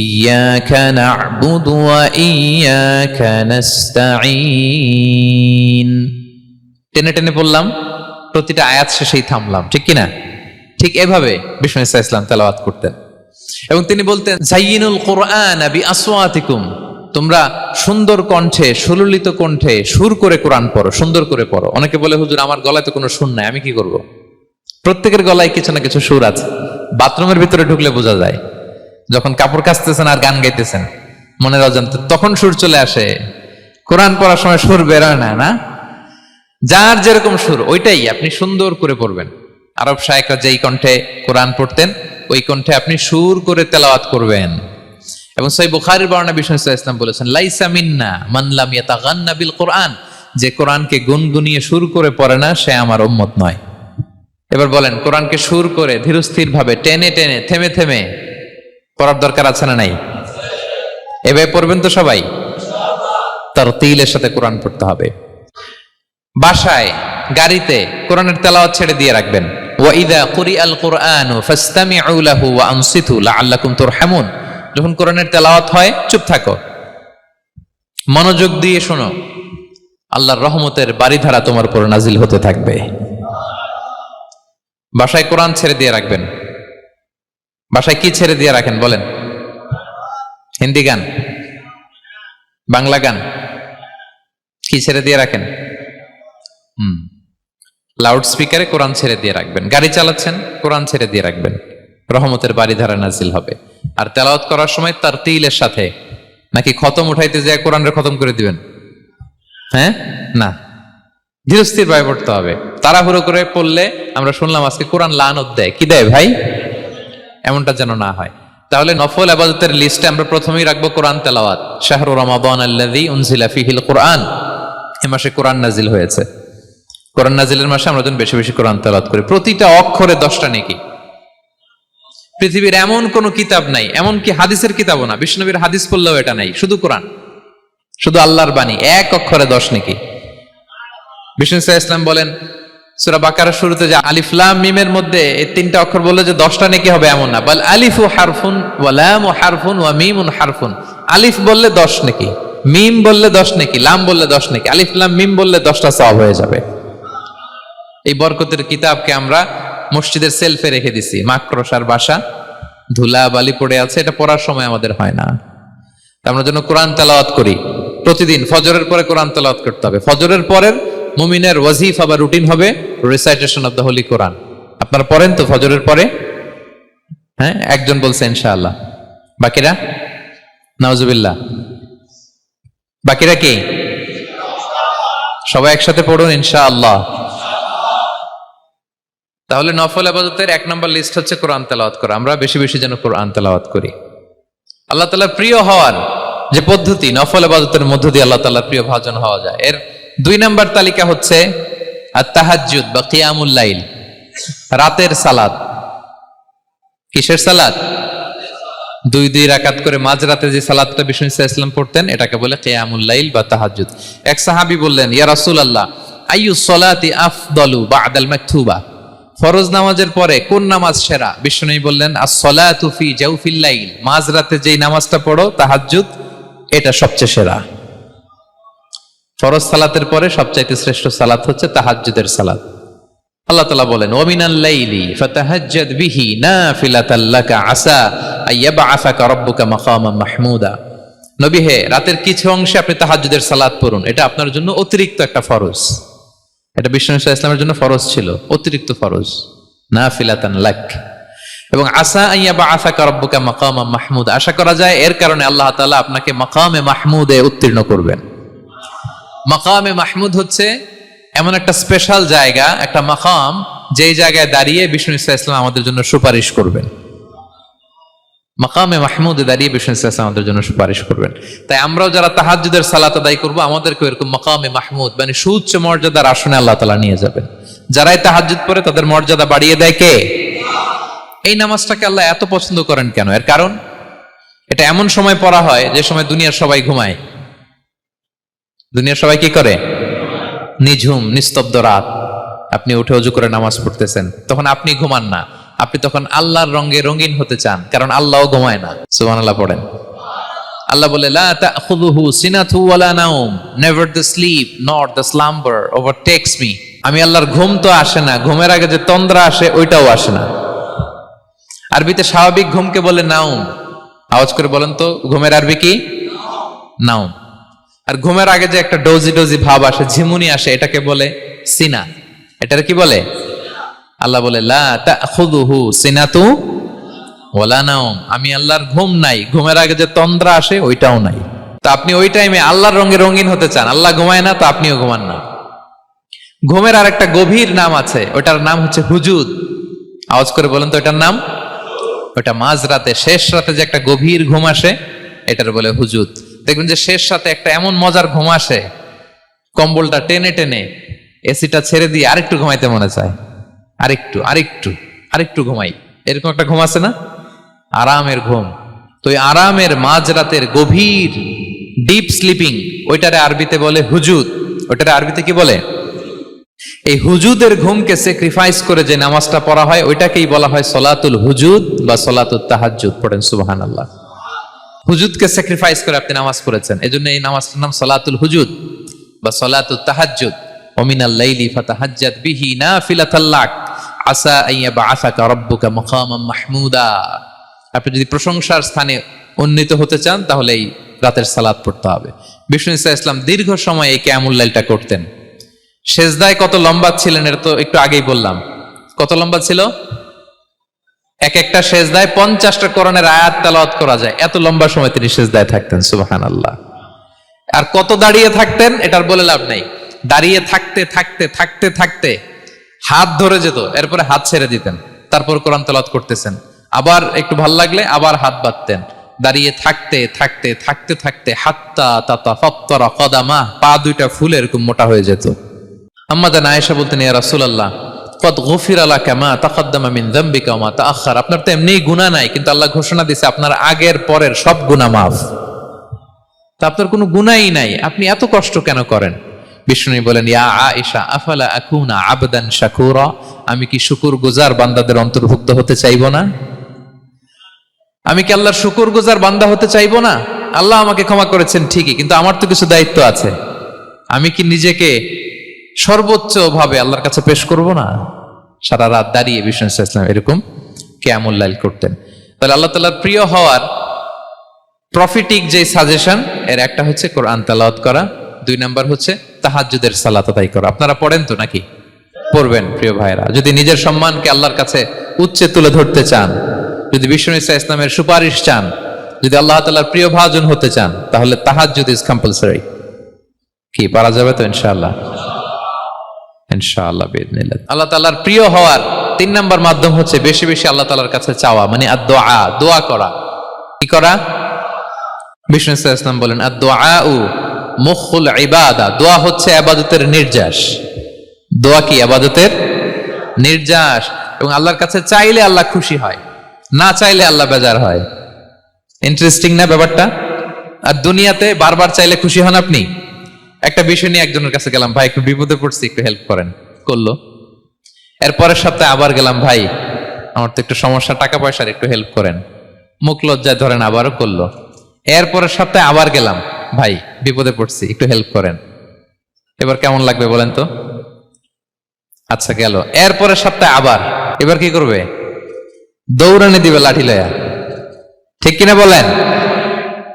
[SPEAKER 1] ইয়্যাকা না'বুদু ওয়া ইয়্যাকা নাস্তাঈন। টেনে টেনে বললাম, প্রতিটা আয়াত শেষেই থামলাম, ঠিক কিনা? ঠিক এভাবে বিষ্ণু সাল্লাল্লাহু আলাইহি ওয়াসাল্লাম তেলাওয়াত করতেন। এবং তিনি বলতেন, জাইয়িনুল কোরআন বিআসওয়াতিকুম, তোমরা সুন্দর কণ্ঠে, সুললিত কণ্ঠে সুর করে কোরআন পড়ো, সুন্দর করে পড়ো। অনেকে বলে, হুজুর আমার গলায় তো কোনো সুর নাই, আমি কি করব? প্রত্যেকের গলায় কিছু না কিছু সুর আছে। বাথরুমের ভিতরে ঢুকলে বোঝা যায়, যখন কাপড় কাচতেছেন আর গান গাইতেছেন মনের অজান্তে, তখন সুর চলে আসে। কোরআন পড়ার সময় সুর বেরোয় না, না? যার যেরকম সুর ওইটাই আপনি সুন্দর করে পড়বেন। আরব শায়েখরা যেই কণ্ঠে কোরআন পড়তেন ওই কণ্ঠে আপনি সুর করে তেলাওয়াত করবেন। এবং সহিহ বুখারীর বর্ণনা বিষ্ণু সাল্লাল্লাহু আলাইহি ওয়াসাল্লাম বলেছেন, লাইসা মিন্না মান লাম ইয়াতাগান্না বিল কোরআন, যে কোরআনকে গুনগুনিয়ে সুর করে পড়ে না সে আমার উম্মত নয়। এবার বলেন, কোরআনকে সুর করে ধীরস্থির ভাবে, টেনে টেনে, থেমে থেমে পড়ার দরকার আছে না নাই? এভাবে পড়বেন তো সবাই? তারতিলের সাথে কোরআন পড়তে হবে। বাসায়, গাড়িতে কোরআনের তেলাওয়াত ছেড়ে দিয়ে রাখবেন। ওয়া ইযা কুরিআল কুরআনু ফাসতামিউ লাহু ওয়া আনসিতু লাআল্লাকুম তুরহামুন, যখন কোরআনের তেলাওয়াত হয় চুপ থাকো, মনোযোগ দিয়ে শোনো, আল্লাহর রহমতের বারিধারা তোমার উপর নাজিল হতে থাকবে। বাসায় কোরআন ছেড়ে দিয়ে রাখবেন। বাসায় কি ছেড়ে দিয়ে রাখেন বলেন? হিন্দি গান, বাংলা গান, কি ছেড়ে দিয়ে রাখেন? লাউড স্পিকারে কোরআন ছেড়ে দিয়ে রাখবেন। গাড়ি চালাচ্ছেন, কোরআন ছেড়ে দিয়ে রাখবেন, রহমতের বারিধারা নাজিল হবে। আর তেলাওয়াত করার সময় তারতিলের সাথে, নাকি খতম উঠাইতে যায় কোরআনের খতম করে দিবেন? হ্যাঁ, না, ধীরস্থির ভাবে পড়তে হবে। তাড়াহুড়ো করে পড়লে আমরা শুনলাম আজকে কোরআন লানত দেয়। কি দেয় ভাই? এমনটা যেন না হয়। তাহলে নফল ইবাদতের লিস্টে আমরা প্রথমেই রাখবো কোরআন তেলাওয়াত। শাহরু রমাদান আল্লাযী উনজিলা ফীহিল কুরআন, এই মাসে কোরআন নাজিল হয়েছে। কোরআন নাজিলের মাসে আমরা যেন বেশি বেশি কোরআন তেলাওয়াত করি। প্রতিটা অক্ষরে 10টা নেকি। পৃথিবীর এমন কোন কিতাব নাই, এমনকি হাদিসের কিতাবও না, বিষ্ণুনবীর হাদিস পড়লেও এটা নাই, শুধু কোরআন, শুধু আল্লাহর বাণী, এক অক্ষরে 10 নেকি। বিষ্ণু সাল্লাল্লাহু আলাইহি ওয়াসাল্লাম বলেন সূরা বাকারার শুরুতে যে আলিফ লাম মিমের মধ্যে এই 3টা অক্ষর বললে যে 10টা নেকি হবে এমন না, বল আলিফু হারফুন ওয়া লামু হারফুন ওয়া মিমুন হারফুন। আলিফ বললে 10 নেকি, মিম বললে 10 নেকি, লাম বললে 10 নেকি, আলিফ লাম মিম বললে 10টা সওয়াব হয়ে যাবে। এই বরকতের কিতাবকে আমরা মসজিদের সেলফে রেখে দিছি, মাকড়সার বাসা, ধুলা বালি পড়ে আছে, এটা পড়ার সময় আমাদের হয় না। আমরা যেন কোরআন তেলাওয়াত করি প্রতিদিন। ফজরের পরে কোরআন তেলাওয়াত করতে হবে। ফজরের পরের মুমিনের ওয়াজিফা বা রুটিন হবে রিসাইটেশন অফ দ্য হোলি কোরআন। আপনারা পড়েন তো ফজরের পরে? হ্যাঁ, একজন বলছে ইনশাআল্লাহ, বাকিরা নাউজুবিল্লাহ। বাকিরা কি? সবাই একসাথে পড়ুন ইনশাআল্লাহ। তাহলে নফল ইবাদতের 1 নম্বর লিস্ট হচ্ছে কোরআন তেলাওয়াত করা। আমরা বেশি বেশি যেন কোরআন তেলাওয়াত করি। আল্লাহ তাআলার প্রিয় হওয়ার যে পদ্ধতি, নফল ইবাদতের মধ্য দিয়ে আল্লাহ তাআলার প্রিয় ভাজন হওয়া যায়। এর 2 নম্বর তালিকা হচ্ছে আত-তাহাজ্জুদ বা কিয়ামুল লাইল, রাতের সালাত। কিসের সালাত? 2 রাকাত করে মাঝরাতে যে সালাতটা বিষ্ণু সাল্লাল্লাহু আলাইহি ওয়াসাল্লাম পড়তেন, এটাকে বলে কিয়ামুল লাইল বা তাহাজ্জুদ। এক সাহাবী বললেন, ইয়া রাসূলুল্লাহ, আইয়ু সলাতি আফদালু বা'দাল মাকতুবা? ফরজ নামাজের পরে কোন নামাজ সেরা? বিষ্ণু বললেন, আস-সালাতু ফি জাওফিল লাইল, মাঝরাতে যেই নামাজটা পড়ো তাহাজ্জুদ, এটা সবচেয়ে সেরা। ফরজ সালাতের পরে সবচাইতে শ্রেষ্ঠ সালাত হচ্ছে তাহাজ্জুদের সালাত। আল্লাহ তাআলা বলেন, ওয়া মিনাল লাইলি ফাতাহাজ্জাদ বিহি নাফিলাতাল লাকা আসা আইয়াবআসাকা রাব্বুকা মাকামান মাহমুদা। নবী হে, রাতের কিছু অংশে আপনি তাহাজ্জুদের সালাত পড়ুন, এটা আপনার জন্য অতিরিক্ত একটা ফরজ। এটা বিষ্ণু সাল্লাল্লাহু আলাইহি ওয়াসাল্লামের জন্য ফরজ ছিল, অতিরিক্ত ফরজ, নাফিলাতান লাক। এবং আসা আইয়াবআসাকা রাব্বুকা মাকামান মাহমুদা, আশা করা যায় এর কারণে আল্লাহ তাআলা আপনাকে মাকামে মাহমুদে উত্তীর্ণ করবেন। মাকামে মাহমুদ হচ্ছে এমন একটা স্পেশাল জায়গা, একটা মাকাম, যেই জায়গায় দাঁড়িয়ে বিষ্ণু সাল্লাল্লাহু আলাইহি ওয়াসাল্লাম আমাদের জন্য সুপারিশ করবেন। মাকামে মাহমুদে দাঁড়িয়ে বিষ্ণু সাল্লাল্লাহু আলাইহি ওয়াসাল্লাম আমাদের জন্য সুপারিশ করবেন। তাই আমরাও যারা তাহাজ্জুদের সালাত আদায় করব, আমাদেরকে এরকম মাকামে মাহমুদ মানে সুউচ্চ মর্যাদার আসনে আল্লাহ তাআলা নিয়ে যাবেন। যারাই তাহাজ্জুদ পড়ে তাদের মর্যাদা বাড়িয়ে দেয় কে? এই নামাজটাকে আল্লাহ এত পছন্দ করেন কেন? এর কারণ, এটা এমন সময় পড়া হয় যে সময় দুনিয়ার সবাই ঘুমায়। দুনিয়ার সবাই কি করে? নিঝুম নিস্তব্ধ রাত, আপনি উঠে ওযু করে নামাজ পড়তেছেন, তখন আপনি ঘুমান না, আপনি তখন আল্লাহর রঙে রঙিন হতে চান, কারণ আল্লাহও ঘুমায় না। সুবহানাল্লাহ পড়েন। আল্লাহ বলে, লা তাখুযুহু সিনাতু ওয়ালা নাওম, never the sleep not the slumber overtakes me. আমি আল্লাহর ঘুম তো আসে না, ঘুমের আগে যে তন্দ্রা আসে ওইটাও আসে না। আরবিতে স্বাভাবিক ঘুমকে বলে নাওম। আওয়াজ করে বলেন তো, ঘুমের আরবি কি? নাওম। আর ঘুমের আগে যে একটা ডোজি ডোজি ভাব আসে, ঝিমুনি আসে, এটাকে বলে সিনা। এটার কি বলে? আল্লাহ বলে, লা তাখুযুহু সিনাতু ওয়ালা নাওম, আমি আল্লাহর ঘুম নাই, ঘুমের আগে যে তন্দ্রা আসে ওইটাও নাই। তো আপনি ওই টাইমে আল্লাহর রঙে রঙিন হতে চান, আল্লাহ ঘুমায় না, তো আপনিও ঘুমান না। ঘুমের আর একটা গভীর নাম আছে, ওটার নাম হচ্ছে হুজুদ। আওয়াজ করে বলেন তো এটার নাম? ওটা মাঝরাতে, শেষ রাতে যে একটা গভীর ঘুম আসে, এটার বলে হুজুদ। দেখবেন যে শেষ রাতে একটা এমন মজার ঘুম আসে, কম্বলটা টেনে টেনে এসিটা ছেড়ে দিয়ে আরেকটু ঘুমাইতে মনে চায়, আরেকটু আরেকটু আরেকটু ঘুমাই, এরকম একটা ঘুম আছে না? আরামের ঘুম। তো এই আরামের মাঝরাতের গভীর ডিপ স্লিপিং, ওইটারে আরবিতে বলে হুজুদ। ওইটারে আরবিতে কি বলে? এই হুজুদের ঘুমকে স্যাক্রিফাইস করে যে নামাজটা পড়া হয়, ওইটাকেই বলা হয় সলাতুল হুজুদ বা সলাতুত তাহাজ্জুদ। পড়েন সুবহানাল্লাহ। হুজুদকে স্যাক্রিফাইস করে আপনি নামাজ পড়েছেন, এজন্য এই নামাজটার নাম সলাতুল হুজুদ বা সলাতুত তাহাজ্জুদ। ওয়া মিনাল লাইলি ফাতাহাজ্জাদ বিহি নাফিলাতাল লাক আসা আইয়াবআসাকা রাব্বুকা মাকামান মাহমুদা। আপনি যদি প্রশংসার স্থানে উন্নীত হতে চান, তাহলে এই রাতের সালাত পড়তে হবে। বিষ্ণু সাল্লাল্লাহু আলাইহি ওয়াসাল্লাম দীর্ঘ সময় এই কিয়ামুল লাইলটা করতেন। সেজদায় কত লম্বা ছিলেন এটা তো একটু আগেই বললাম। কত লম্বা ছিল? এক একটা সেজদায় 50টা কোরআনের আয়াত তেলাওয়াত করা যায়, এত লম্বা সময় তিনি সেজদায় থাকতেন। সুবহানাল্লাহ। আর কত দাঁড়িয়ে থাকতেন এটার বলে লাভ নাই। দাঁড়িয়ে থাকতে থাকতে থাকতে থাকতে হাত ধরে যেত, এরপরে হাত ছেড়ে দিতেন, তারপর কোরআন তেলাওয়াত করতেছেন। আবার একটু ভাল লাগলে আবার হাত বাঁধতেন, দাঁড়িয়ে থাকতে থাকতে থাকতে থাকতে হাত্তা তাতাফাত্তারা কদামা, পা দুইটা ফুলে এরকম মোটা হয়ে যেত। আম্মা জান আয়েশা বলতেন, ইয়া রাসূলুল্লাহ কদ গুফিরা লাকা মা তাকদ্দামা মিন যামবিকা ওয়া মা তাআখার, আপনার তো এমনি গুনাহ নাই, কিন্তু আল্লাহ ঘোষণা দিয়েছে আপনার আগের পরের সব গুনাহ মাফ। তা আপনার কোনো গুনাহই নাই, আপনি এত কষ্ট কেন করেন? বিষ্ণু বলেন, ইয়া আয়েশা আফালা আকুনা আবদান শাকুরা, আমি কি শুকরগুজার বান্দাদের অন্তর্ভুক্ত হতে চাইবো না? আমি কি আল্লাহর শুকরগুজার বান্দা হতে চাইবো না? আল্লাহ আমাকে ক্ষমা করেছেন ঠিকই, কিন্তু আমার তো কিছু দায়িত্ব আছে। আমি কি নিজেকে সর্বোচ্চ ভাবে আল্লাহর কাছে পেশ করব না? সারা রাত দাঁড়িয়ে বিষ্ণু ইসলাম এরকম কিয়ামুল লাইল করতেন। তাহলে আল্লাহ তাআলার প্রিয় হওয়ার প্রফিটিক যে সাজেশন, এর একটা হচ্ছে কোরআন তেলাওয়াত করা, 2 নাম্বার হচ্ছে তাহাজ্জুদের সালাত আদায় করা। আপনারা পড়েন তো নাকি? পড়বেন প্রিয় ভাইরা। যদি নিজের সম্মানকে আল্লাহর কাছে উচ্চে তুলে ধরতে চান, যদি বিষ্ণু ইসলামের সুপারিশ চান, যদি আল্লাহ তাআলার প্রিয় ভাজন হতে চান, তাহলে তাহাজ্জুদ ইজ কম্পালসরি। কি পারা যাবে তো? ইনশাআল্লাহ, ইনশাআল্লাহ বিইذنিল্লাহ। আল্লাহ তাআলার প্রিয় হওয়ার 3 নাম্বার মাধ্যম হচ্ছে বেশি বেশি আল্লাহ তাআলার কাছে চাওয়া, মানে আদ-দুআ, দোয়া করা। কি করা? বিষ্ণু ইসলাম বলেন, আদ-দুআউ মুখুল ইবাদা, দোয়া হচ্ছে ইবাদতের নির্যাস। দোয়া কি? ইবাদতের নির্যাস। এবং আল্লাহর কাছে চাইলে আল্লাহ খুশি হয়, না চাইলে আল্লাহ বেজার হয়। ইন্টারেস্টিং না ব্যাপারটা? আর দুনিয়াতে বারবার চাইলে খুশি হন আপনি? একটা বিষয় নিয়ে একজনের কাছে গেলাম, ভাই একটু বিপদে পড়ছি, একটু হেল্প করেন, করলো। এর পরের সপ্তাহে আবার গেলাম, ভাই আমার তো একটু সমস্যা, টাকা পয়সার, একটু হেল্প করেন। মুখ লজ্জায় ধরেন, আবারও করলো। এর পরের সপ্তাহে আবার গেলাম, ভাই বিপদে পড়ছি, একটু হেল্প করেন। এবার কেমন লাগবে বলেন তো? আচ্ছা গেল। এর পরের সপ্তাহে আবার, এবার কি করবে? দৌড়ানি দিবে লাঠি লয়া। ঠিক কিনা বলেন?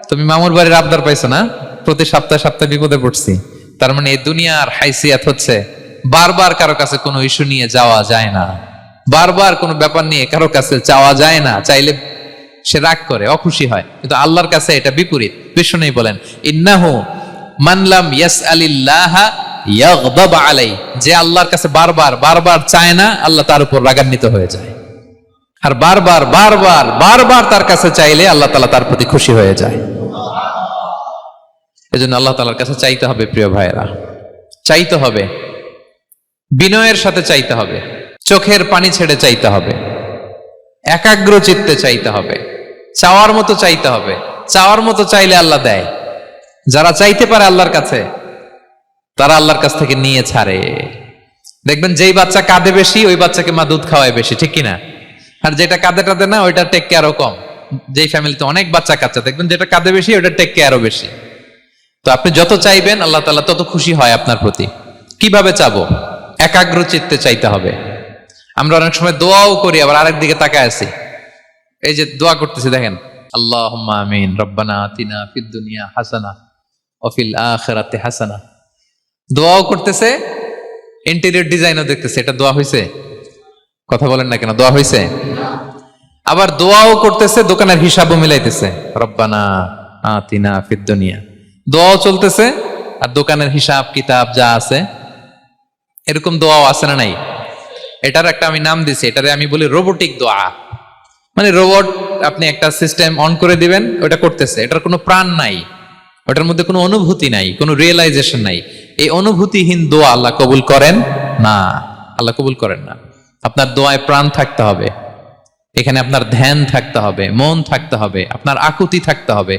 [SPEAKER 1] তুমি মামুর বাড়ির আবদার পাইছো না, প্রতি সপ্তাহে সপ্তাহে বিপদে পড়ছি। তার মানে এই দুনিয়ার হাইসিয়াত হচ্ছে বারবার কারো কাছে কোনো ইস্যু নিয়ে যাওয়া যায় না, বারবার কোনো ব্যাপার নিয়ে কারো কাছে চাওয়া যায় না। চাইলে সে রাগ করে, অখুশি হয়, কিন্তু আল্লাহর কাছে এটা বিপরীত। বিষ্ণু বলেন, ইন্নাহু মান লাম ইয়াসআলিল্লাহা ইয়াগদাব আলাই, যে আল্লাহর কাছে বারবার বারবার চায় না, আল্লাহ তার উপর রাগান্বিত হয়ে যায়। আর বারবার বারবার বারবার তার কাছে চাইলে আল্লাহ তাআলা তার প্রতি খুশি হয়ে যায়। এজন্য আল্লাহ তাআলার কাছে চাইতে হবে প্রিয় ভাইয়েরা, চাইতে হবে, বিনয়ের সাথে চাইতে হবে, চোখের পানি ছেড়ে চাইতে হবে, একাগ্র চিত্তে চাইতে হবে, চাওয়ার মতো চাইতে হবে। চাওয়ার মতো চাইলে আল্লাহ দেয়। যারা চাইতে পারে আল্লাহর কাছে, তারা আল্লাহর কাছ থেকে নিয়ে ছাড়ে। দেখবেন যেই বাচ্চা কাঁদে বেশি, ওই বাচ্চাকে মা দুধ খাওয়ায় বেশি, ঠিক কিনা? আর যেটা কাঁদে টাদে না, ওইটা টেক কেয়ারও কম। যেই ফ্যামিলিতে অনেক বাচ্চা কাচ্চা, দেখবেন যেটা কাঁদে বেশি, ওইটা টেক কেয়ারও বেশি। তো আপনি যত চাইবেন আল্লাহ তাআলা তত খুশি হয় আপনার প্রতি। কিভাবে চাবো? একাগ্র চিত্তে চাইতে হবে। আমরা অনেক সময় দোয়াও করি, আবার আরেক দিকে তাকায় আছি। এই যে দোয়া করতেছি, দেখেন, আল্লাহুম্মা আমিন, রব্বানা আতিনা ফিদ দুনিয়া হাসানা ওয়া ফিল আখিরাতি হাসানা। দোয়াও করতেছে, ইন্টেরিয়র ডিজাইনও দেখতেছে। এটা দোয়া হইছে? কথা বলেন না কেন? দোয়া হইছে? আবার দোয়াও করতেছে, দোকানের হিসাবও মিলাইতেছে, রব্বানা আতিনা ফিদ দুনিয়া। দোয়াও চলতেছে, আর দোকানের হিসাব কিতাব যা আছে, এরকম দোয়াও আছে না নাই? এটার একটা আমি নাম দিছি, এটারে আমি বলি রোবোটিক দোয়া। মানে রোবট, আপনি একটা সিস্টেম অন করে দিবেন, ওটা করতেছে, এটার কোনো প্রাণ নাই, ওটার মধ্যে কোনো অনুভূতি নাই, কোনো রিয়েলাইজেশন নাই। এই অনুভূতিহীন দোয়া আল্লাহ কবুল করেন না, আল্লাহ কবুল করেন না। আপনার দোয়ায় প্রাণ থাকতে হবে, এখানে আপনার ধ্যান থাকতে হবে, মন থাকতে হবে, আপনার আকুতি থাকতে হবে,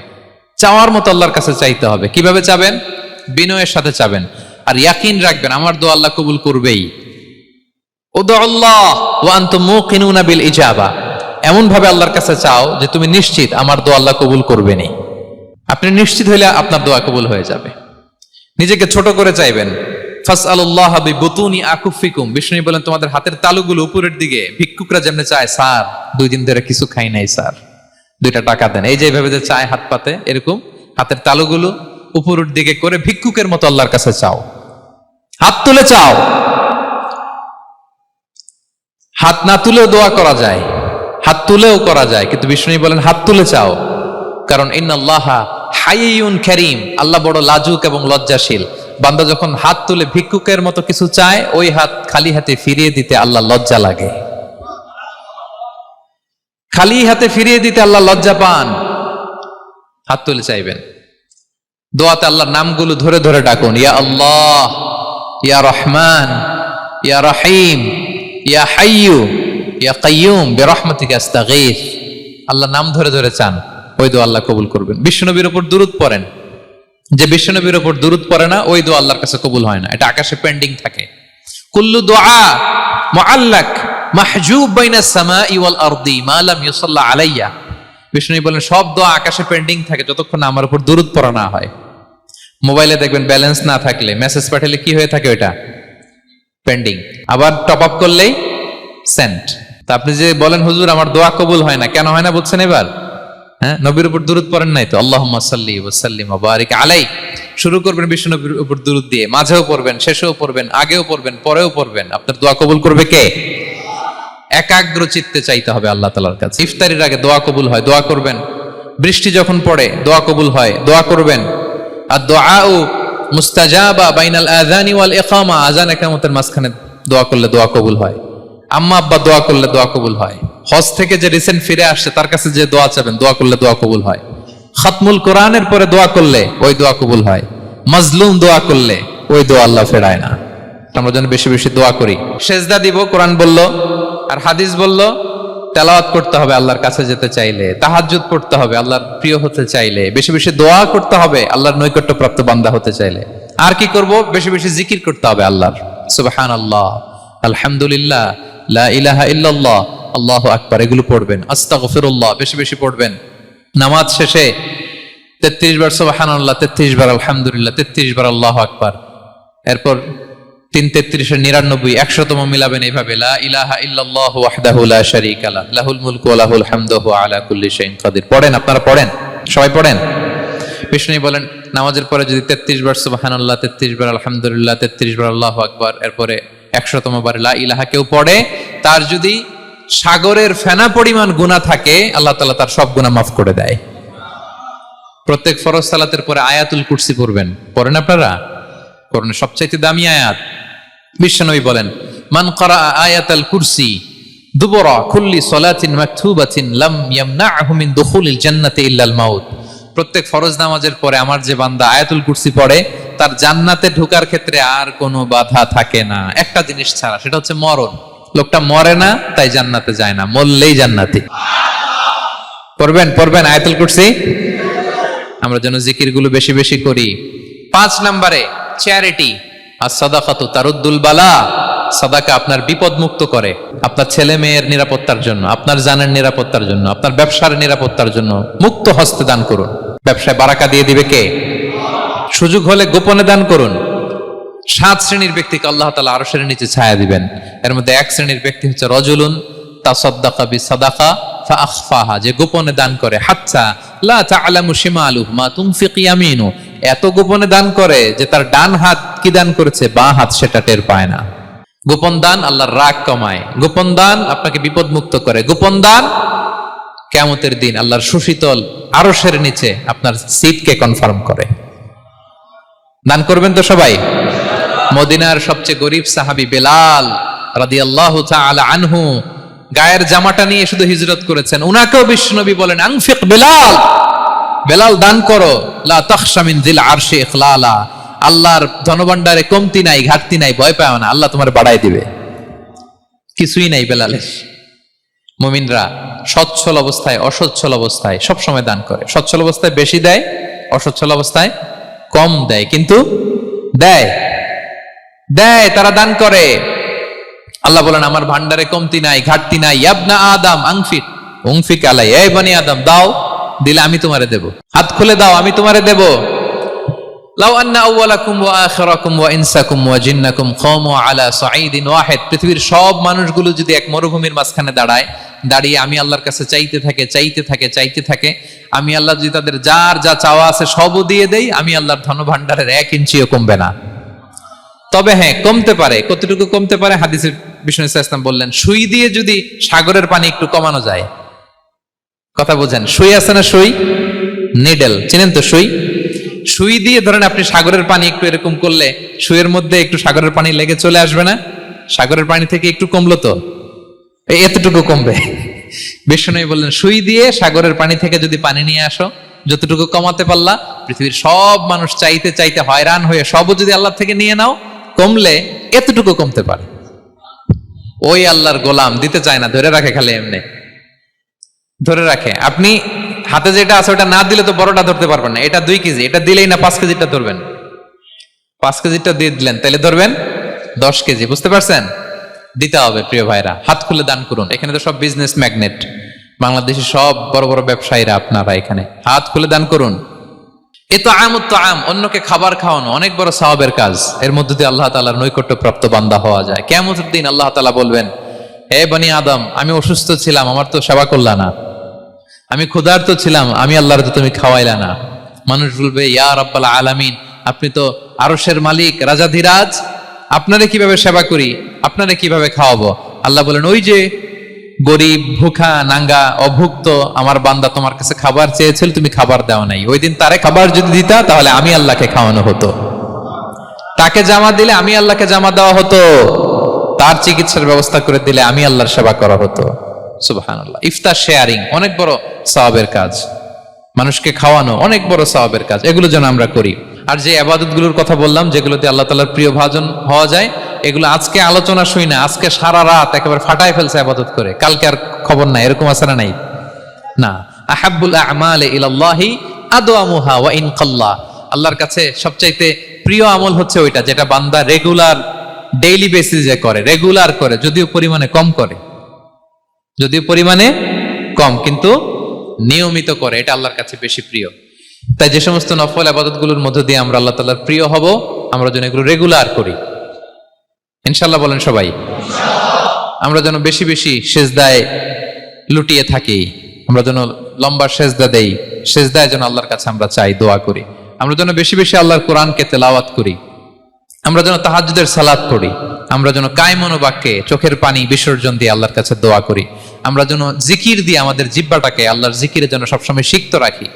[SPEAKER 1] চাওয়ার মতো আল্লাহর কাছে চাইতে হবে। কিভাবে চাবেন? বিনয়ের সাথে চাবেন, আর ইয়াকিন রাখবেন আমার দোয়া আল্লাহ কবুল করবেই। উদুল্লাহ ওয়া আনতুম মুকিনুনা বিল ইজাবা, এমন ভাবে আল্লাহর কাছে চাও যে তুমি নিশ্চিত আমার দোয়া আল্লাহ কবুল করবেনই। আপনি নিশ্চিত হইলে আপনার দোয়া কবুল হয়ে যাবে। নিজেকে ছোট করে চাইবেন। ফাসআলুল্লাহ বিবুতুনি আকুফিকুম, বিষ্ণু বলেন তোমাদের হাতের তালুগুলো উপরের দিকে। ভিক্ষুকরা যেমনি চায়, স্যার 2 দিন ধরে কিছু খাই নাই স্যার, 2টা টাকা দেন, এই যে এইভাবে যে চায় হাত পাতে, এরকম হাতের তালুগুলো উপরের দিকে করে ভিক্ষুকের মতো আল্লাহর কাছে চাও। হাত তুলে চাও, হাত না তুলেও দোয়া করা যায়, হাত তুলেও করা যায়, কিন্তু বিষ্ণু বলেন হাত তুলে চাও। কারণ ইন্নাল্লাহা হাইয়ুন কারীম, আল্লাহ বড় লাজুক এবং লজ্জাশীল। বান্দা যখন হাত তুলে ভিক্ষুকের মতো কিছু চায়, ওই হাত খালি হাতে ফিরিয়ে দিতে আল্লাহ লজ্জা লাগে। খালি হাতে ফিরিয়ে দিতে আল্লাহ লজ্জা পান। হাত তুলে চাইবেন। দোয়াতে আল্লাহর নামগুলো ধরে ধরে ডাকুন, ইয়া আল্লাহ, ইয়া রহমান, ইয়া রহিম, ইয়া হাইয়ু, ইয়া কাইয়ুম বিরহমাতিকা আস্তাগীথ। আল্লাহর নাম ধরে ধরে চান, ওই দোয়া আল্লাহ কবুল করবেন। বিশ্বনবীর উপর দুরূদ পড়েন, যে বিশ্বনবীর উপর দুরূদ পড়ে না ওই দোয়া আল্লাহর কাছে কবুল হয় না, এটা আকাশে পেন্ডিং থাকে। কুল্লু দুআ মুআল্লাক মাহজুব বাইনাস সামাই ওয়াল আরদি মা লাম ইউসাল্লা আলাইয়া। বিষ্ণু বলেন সব দোয়া আকাশে পেন্ডিং থাকে যতক্ষণ না আমার উপর দুরূদ পড়া না হয়। মোবাইলে দেখবেন ব্যালেন্স না থাকলে মেসেজ পাঠালে কি হয়ে থাকে, ওইটা পেন্ডিং, আবার টপ আপ করলেই সেন্ট। তা আপনি যে বলেন হুজুর আমার দোয়া কবুল হয় না, কেন হয় না বুঝছেন এবার? হ্যাঁ, নবীর উপর দুরূদ পড়েন নাই তো। আল্লাহুম্মা সাল্লি ওয়া সাল্লিম ওয়া বারিক আলাই। শুরু করবেন বিশ্ব নবীর উপর দুরূদ দিয়ে, মাঝেও পড়বেন, শেষেও পড়বেন, আগেও পড়বেন, পরেও পড়বেন। আপনার দোয়া কবুল করবে কে? একাগ্র চিত্তে চাইতে হবে আল্লাহ তাআলার কাছে। ইফতারির আগে দোয়া কবুল হয়, দোয়া করবেন। বৃষ্টি যখন পড়ে দোয়া কবুল হয়, দোয়া করবেন। আর দুআউ মুস্তাজাবা বাইনাল আযানি ওয়াল ইকামা, আযান ইকামতের মাঝখানে দোয়া করলে দোয়া কবুল হয়। আম্মা আব্বা দোয়া করলে দোয়া কবুল হয়। হজ থেকে যে রিসেন্ট ফিরে আসছে তার কাছে যে দোয়া চাবেন, দোয়া করলে দোয়া কবুল হয়। খাতমুল কোরআনের পরে দোয়া করলে ওই দোয়া কবুল হয়। মাজলুম দোয়া করলে ওই দোয়া আল্লাহ ফেরায় না। আমরা যেন বেশি বেশি দোয়া করি। সেজদা দিব, কোরআন বলল আর হাদিস বলল তেলাওয়াত করতে হবে আল্লাহর কাছে যেতে চাইলে, তাহাজ্জুদ পড়তে হবে আল্লাহর প্রিয় হতে চাইলে, বেশি বেশি দোয়া করতে হবে আল্লাহর নৈকট্যপ্রাপ্ত বান্দা হতে চাইলে। আর কি করব? বেশি বেশি জিকির করতে হবে আল্লাহর। সুবহানাল্লাহ, আলহামদুলিল্লাহ, লা ইলাহা ইল্লাল্লাহ, আল্লাহু আকবার, এগুলো পড়বেন। আস্তাগফিরুল্লাহ বেশি বেশি পড়বেন। নামাজ শেষে 33 বার সুবহানাল্লাহ, 33 বার আলহামদুলিল্লাহ, 33 বার আল্লাহু আকবার। এরপর 3 33 99 100তম মিলাবেন এইভাবে, লা ইলাহা ইল্লাল্লাহু ওয়াহদাহু লা শারীকা লাহু লাহুল মুলকু ওয়া লাহুল হামদু ওয়া হুয়া আলা কুল্লি শাইইন কাদির। পড়েন, আপনারা পড়েন, সবাই পড়েন। বিষ্ণু বলেন নামাজের পরে যদি 33 বার সুবহানাল্লাহ, 33 বার আলহামদুলিল্লাহ, 33 বার আল্লাহু আকবার, এরপরে 100তম বার লা ইলাহা কেউ পড়ে, তার যদি সাগরের ফেনা পরিমাণ গুনাহ থাকে আল্লাহ তাআলা তার সব গুনাহ মাফ করে দেয়। প্রত্যেক ফরজ সালাতের পরে আয়াতুল কুরসি পড়বেন। পড়েন আপনারা? কোরআনের সবচাইতে দামি আয়াত। বিশ্বনবী বলেন মান ক্বারা আয়াতাল কুরসি দুবরা কুল্লি সালাতিন মাকতুবাতিন লাম ইয়ামনাহু মিন দুখুলিল জান্নাতি ইল্লাল মাউত। প্রত্যেক ফরজ নামাজের পরে আমার যে বান্দা আয়াতুল কুরসি পড়ে তার জান্নাতে ঢোকার ক্ষেত্রে আর কোনো বাধা থাকে না, একটা জিনিস ছাড়া, সেটা হচ্ছে মরণ। লোকটা মরে না তাই জান্নাতে যায় না, মরলেই জান্নাতি। পড়বেন পড়বেন আয়াতুল কুরসি। আমরা যেন জিকিরগুলো বেশি বেশি করি। 5 নম্বরে চ্যারিটি। আর সাদাকাতু তারুদ্দুল বালা। সাদাকা আপনার বিপদ মুক্ত করে, আপনার ছেলে মেয়ের নিরাপত্তার জন্য, আপনার জানের নিরাপত্তার জন্য, আপনার ব্যবসার নিরাপত্তার জন্য মুক্ত হস্তে দান করুন। ব্যবসায় বারাকা দিয়ে দিবে কে? সুযোগ হলে গোপনে দান করুন। 7 শ্রেণীর ব্যক্তিকে আল্লাহ তাআলা আরশের নিচে ছায়া দিবেন। এর মধ্যে 1 শ্রেণীর ব্যক্তি হচ্ছে রজুলুন তাসাদ্দাকা বিসাদাকা ফাআখফাহা, যে গোপনে দান করে, হাত্তা লা তা'লামু শিমালুহু মা তুনফিকু ইয়ামিনু, এত গোপনে দান করে যে তার ডান হাত কি দান করেছে বাঁ হাত সেটা টের পায় না। গোপন দান আল্লাহর রাগ কমায়, গোপন দান আপনাকে বিপদ মুক্ত করে, গোপন দান কিয়ামতের দিন আল্লাহর সুশীতল আরশের নিচে আপনার সিটকে কনফার্ম করে। দান করবেন তো সবাই? মদিনার সবচেয়ে গরিব সাহাবী বেলাল রাদিয়াল্লাহু তাআলা আনহু গায়ের জামাটা নিয়ে শুধু হিজরত করেছেন। উনাকেও বিশ্বনবী বলেন আনফিক বেলাল, বেলাল দান করো, লা তাখশা মিন যিল আরশি ইখলালা, আল্লাহর ধনভাণ্ডারে কমতি নাই, ঘাটতি নাই, ভয় পাও না, আল্লাহ তোমার বাড়াই দিবে। কিছুই নাই বেলালের। মুমিনরা সচ্ছল অবস্থায় অসচ্ছল অবস্থায় সব সময় দান করে। সচ্ছল অবস্থায় বেশি দেয়, অসচ্ছল অবস্থায় কম দেয়, কিন্তু দেয় দেয়, তারা দান করে। আল্লাহ বলেন আমার ভান্ডারে কমতি নাই, ঘাটতি নাই। ইবনা আদম আনফিক উনফিক আলাই, এই বনি আদম দাও, দিলে আমি তোমারে দেব। হাত খুলে দাও, আমি তোমারে দেব। লাউ আন্না আউওয়ালাকুম ওয়া আখিরাকুম ওয়া ইনসাকুম ওয়া জিন্নাকুম কামু আলা সাঈদিন ওয়াহিদ, পৃথিবীর সব মানুষগুলো যদি এক মরুভূমির মাঝখানে দাঁড়িয়ে আমি আল্লাহর কাছে চাইতে থাকে, আমি আল্লাহ যদি তাদের যার যা চাওয়া আছে সবও দিয়ে দেই, আমি আল্লাহর ধনভাণ্ডারের 1 ইঞ্চিও কমবে না। তবে হ্যাঁ, কমতে পারে। কতটুকু কমতে পারে? হাদিসে বিষ্ণু ইসলাম বললেন সুই দিয়ে যদি সাগরের পানি একটু কমানো যায়। কথা বোঝেন? সুই আছে না, সুই, নিডেল, চিনেন তো সুই? সুই দিয়ে ধরেন আপনি সাগরের পানি একটু এরকম করলে সুইয়ের মধ্যে একটু সাগরের পানি লেগে চলে আসবে না? সাগরের পানি থেকে একটু কমলো তো, এতটুকু কমবে। বিষ্ণু বললেন, সুই দিয়ে সাগরের পানি থেকে যদি পানি নিয়ে আসো, যতটুকু কমাতে পারলা, পৃথিবীর সব মানুষ চাইতে চাইতে হয়রান হয়ে সবও যদি আল্লাহ থেকে নিয়ে নাও, কমলে এতটুকু কমতে পারে। ওই আল্লাহর গোলাম দিতে চায় না, ধরে রাখে, খালি এমনি ধরে রাখে। আপনি হাতে যেটা আছে ওটা না দিলে তো বড়টা ধরতে পারবেন না। এটা 2 কেজি, এটা দিলেই না 5 কেজিটা ধরবেন। 5 কেজিটা দিয়ে দিলেন, তাহলে ধরবেন 10 কেজি। বুঝতে পারছেন? দিতে হবে প্রিয় ভাইরা, হাত খুলে দান করুন। এখানে তো সব বিজনেস ম্যাগনেট, বাংলাদেশের সব বড় বড় ব্যবসায়ীরা, আপনারা এখানে হাত খুলে দান করুন। এ তো আম, অন্যকে খাবার খাওয়ানো অনেক বড় সওয়াবের কাজ। এর মধ্যে দিয়ে আল্লাহ তাআলার নৈকট্য প্রাপ্ত বান্দা হওয়া যায়। কিয়ামতের দিন আল্লাহ তাআলা বলবেন, হে বনি আদম, আমি অসুস্থ ছিলাম, আমার তো সেবা করলা না। আমি ক্ষুধার্ত ছিলাম, আমি আল্লাহর তো তুমি খাওয়াইলা না। মানুষ বলবে, ইয়া রাব্বাল আলামিন, আপনি তো আরশের মালিক, রাজাধিরাজ, আপনারে কিভাবে সেবা করি, আপনারে কিভাবে খাওয়াবো? আল্লাহ বলেন, ওই যে গরিব, ভুখা, নাঙ্গা, অভুক্ত আমার বান্দা তোমার কাছে খাবার চেয়েছিল, তুমি খাবার দাও নাই। ওই দিন তারে খাবার যদি দিতা, তাহলে আমি আল্লাহকে খাওয়ানো হতো। তাকে জামা দিলে আমি আল্লাহকে জামা দেওয়া হতো। তার চিকিৎসার ব্যবস্থা করে দিলে আমি আল্লাহর সেবা করা হতো। সুবহানাল্লাহ। ইফতার শেয়ারিং অনেক বড় সওয়াবের কাজ, মানুষকে খাওয়ানো অনেক বড় সওয়াবের কাজ। এগুলো যেন আমরা করি। আর যে ইবাদতগুলোর কথা বললাম, যেগুলোতে আল্লাহ তাআলার প্রিয় ভাজন হওয়া যায়, এগুলো আজকে আলোচনা শুই না, আজকে সারা রাত একেবারে ফাটায় ফেলছে ইবাদত করে, কালকে আর খবর নাই, এরকম আছে না? নাই না। আহাব্বুল আমালি ইলাল্লাহি আদওয়ামুহা ওয়া ইন কাল্লা। আল্লাহর কাছে সবচাইতে প্রিয় আমল হচ্ছে ওইটা যেটা বান্দা রেগুলার, ডেইলি বেসিসে করে, রেগুলার করে, যদিও পরিমাণে কম করে, যদিও পরিমাণে কম, কিন্তু নিয়মিত করে। এটা আল্লাহর কাছে বেশি প্রিয়। তাই যে সমস্ত নফল ইবাদতগুলোর মধ্য দিয়ে আমরা আল্লাহ তাআলার প্রিয় হব, আমরা যেন এগুলো রেগুলার করি, ইনশাআল্লাহ বলেন সবাই। আমরা যেন বেশি বেশি সেজদায় লুটিয়ে থাকি, আমরা যেন লম্বা সেজদা দেই, সেজদায় যেন আল্লাহর কাছে আমরা চাই, দোয়া করি। আমরা যেন বেশি বেশি আল্লাহর কোরআনকে তেলাওয়াত করি, আমরা যেন তাহাজ্জুদের সালাত পড়ি, আমরা যেন কায়মনোবাক্যে চোখের পানি বিসর্জন দিয়ে আল্লাহর কাছে দোয়া করি, আমরা যেন জিকির দিয়ে আমাদের জিহ্বাটাকে আল্লাহর জিকিরে যেন সবসময় সিক্ত রাখি,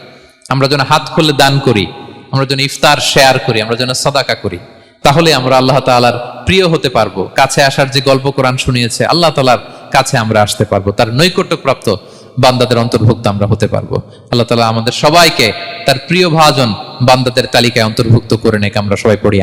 [SPEAKER 1] আমরা যেন হাত খুলে দান করি, আমরা যেন ইফতার শেয়ার করি, আমরা যেন সাদাকা করি। তাহলে আমরা আল্লাহ তাআলার প্রিয় হতে পারবো। কাছে আসার যে গল্প কোরআন শুনিয়েছে, আল্লাহ তাআলার কাছে আমরা আসতে পারবো, তার নৈকট্যপ্রাপ্ত বান্দাদের অন্তর্ভুক্ত আমরা হতে পারবো। আল্লাহ তাআলা আমাদের সবাইকে তার প্রিয় ভাজন বান্দাদের তালিকায় অন্তর্ভুক্ত করে নেক। আমরা সবাই পড়ি।